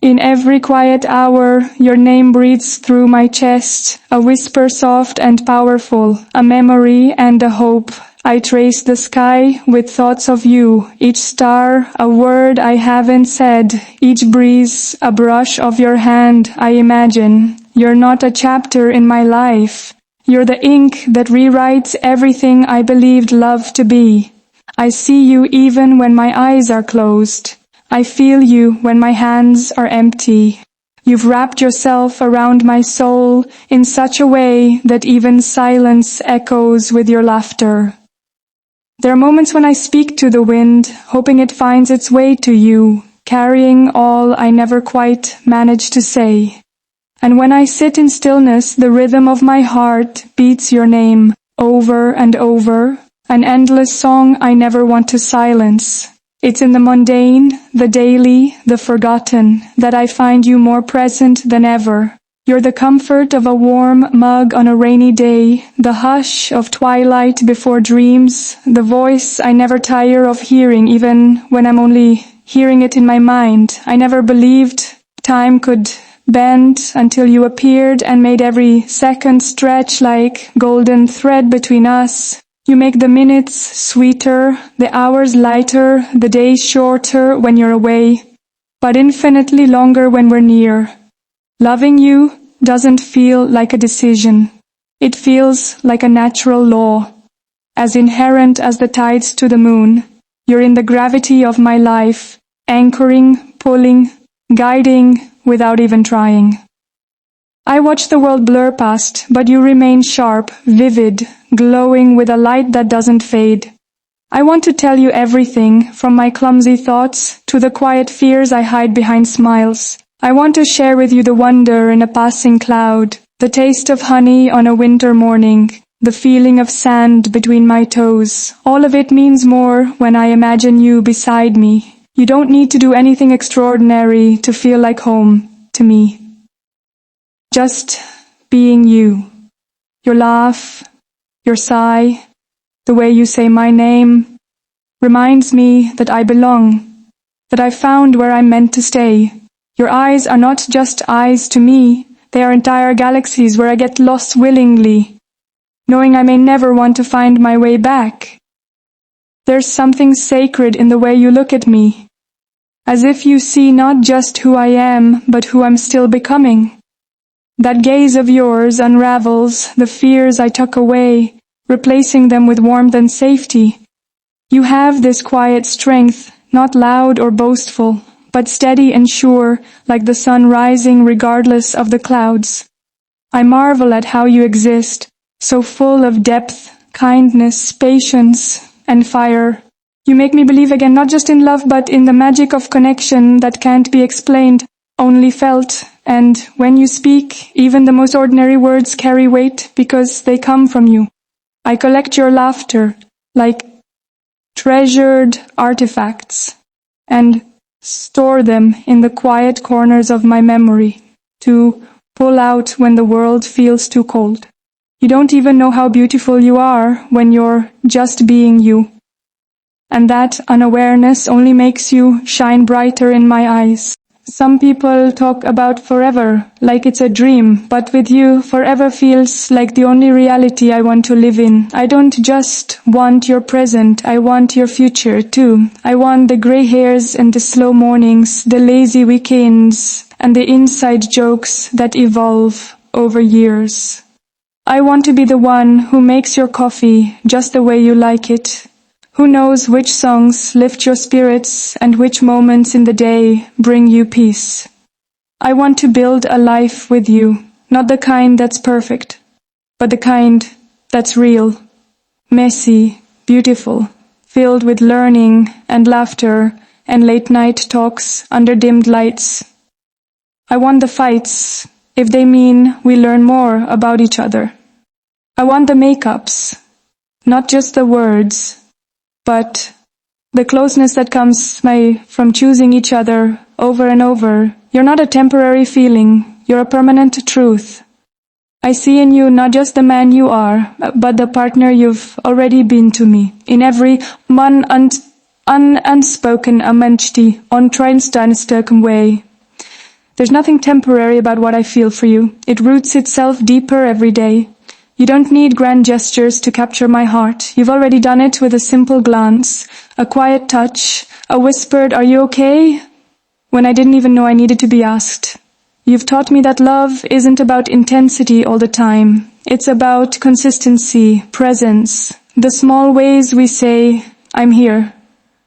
In every quiet hour, your name breathes through my chest, a whisper soft and powerful, a memory and a hope. I trace the sky with thoughts of you, each star a word I haven't said, each breeze a brush of your hand I imagine. You're not a chapter in my life. You're the ink that rewrites everything I believed love to be. I see you even when my eyes are closed. I feel you when my hands are empty. You've wrapped yourself around my soul in such a way that even silence echoes with your laughter. There are moments when I speak to the wind, hoping it finds its way to you, carrying all I never quite managed to say. And when I sit in stillness, the rhythm of my heart beats your name over and over, an endless song I never want to silence. It's in the mundane, the daily, the forgotten, that I find you more present than ever. You're the comfort of a warm mug on a rainy day, the hush of twilight before dreams, the voice I never tire of hearing even when I'm only hearing it in my mind. I never believed time could bend until you appeared and made every second stretch like golden thread between us. You make the minutes sweeter, the hours lighter, the days shorter when you're away, but infinitely longer when we're near. Loving you doesn't feel like a decision. It feels like a natural law, as inherent as the tides to the moon. You're in the gravity of my life, anchoring, pulling, guiding without even trying. I watch the world blur past, but you remain sharp, vivid, glowing with a light that doesn't fade. I want to tell you everything, from my clumsy thoughts to the quiet fears I hide behind smiles. I want to share with you the wonder in a passing cloud, the taste of honey on a winter morning, the feeling of sand between my toes. All of it means more when I imagine you beside me. You don't need to do anything extraordinary to feel like home to me. Just being you. Your laugh, your sigh, the way you say my name, reminds me that I belong, that I found where I'm meant to stay. Your eyes are not just eyes to me, they are entire galaxies where I get lost willingly, knowing I may never want to find my way back. There's something sacred in the way you look at me, as if you see not just who I am, but who I'm still becoming. That gaze of yours unravels the fears I tuck away, replacing them with warmth and safety. You have this quiet strength, not loud or boastful, but steady and sure, like the sun rising regardless of the clouds. I marvel at how you exist, so full of depth, kindness, patience, and fire. You make me believe again not just in love, but in the magic of connection that can't be explained, only felt. And when you speak, even the most ordinary words carry weight because they come from you. I collect your laughter like treasured artifacts and store them in the quiet corners of my memory to pull out when the world feels too cold. You don't even know how beautiful you are when you're just being you. And that unawareness only makes you shine brighter in my eyes. Some people talk about forever, like it's a dream, but with you, forever feels like the only reality I want to live in. I don't just want your present, I want your future too. I want the gray hairs and the slow mornings, the lazy weekends, and the inside jokes that evolve over years. I want to be the one who makes your coffee just the way you like it. Who knows which songs lift your spirits and which moments in the day bring you peace. I want to build a life with you, not the kind that's perfect, but the kind that's real, messy, beautiful, filled with learning and laughter and late-night talks under dimmed lights. I want the fights, if they mean we learn more about each other. I want the makeups, not just the words, but the closeness that comes from choosing each other over and over. You're not a temporary feeling, you're a permanent truth. I see in you not just the man you are, but the partner you've already been to me. In every unspoken amenity, ontreinsteinsterken way. There's nothing temporary about what I feel for you. It roots itself deeper every day. You don't need grand gestures to capture my heart. You've already done it with a simple glance, a quiet touch, a whispered, "Are you okay?" when I didn't even know I needed to be asked. You've taught me that love isn't about intensity all the time. It's about consistency, presence, the small ways we say, "I'm here."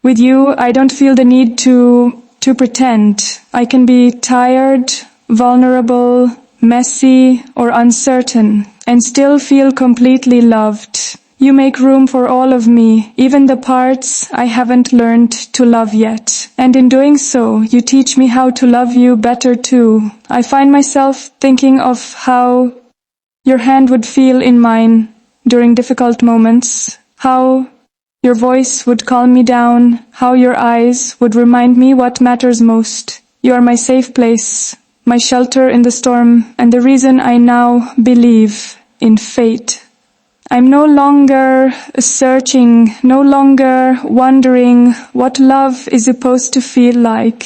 With you, I don't feel the need to pretend. I can be tired, vulnerable, messy, or uncertain, and still feel completely loved. You make room for all of me, even the parts I haven't learned to love yet. And in doing so, you teach me how to love you better too. I find myself thinking of how your hand would feel in mine during difficult moments, how your voice would calm me down, how your eyes would remind me what matters most. You are my safe place, my shelter in the storm, and the reason I now believe in fate. I'm no longer searching, no longer wondering what love is supposed to feel like.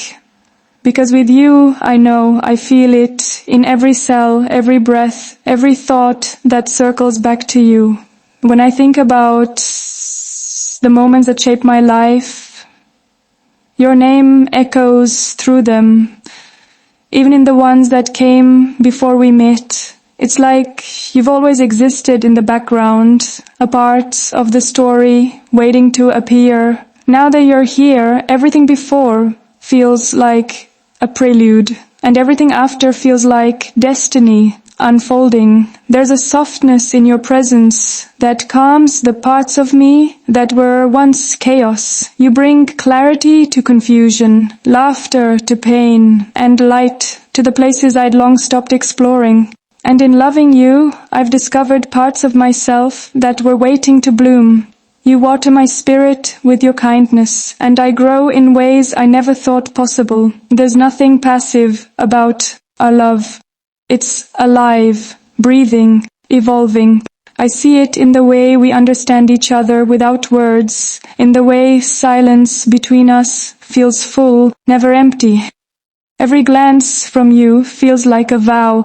Because with you, I know I feel it in every cell, every breath, every thought that circles back to you. When I think about the moments that shape my life, your name echoes through them, even in the ones that came before we met. It's like you've always existed in the background, a part of the story, waiting to appear. Now that you're here, everything before feels like a prelude, and everything after feels like destiny unfolding. There's a softness in your presence that calms the parts of me that were once chaos. You bring clarity to confusion, laughter to pain, and light to the places I'd long stopped exploring. And in loving you, I've discovered parts of myself that were waiting to bloom. You water my spirit with your kindness, and I grow in ways I never thought possible. There's nothing passive about our love. It's alive, breathing, evolving. I see it in the way we understand each other without words, in the way silence between us feels full, never empty. Every glance from you feels like a vow,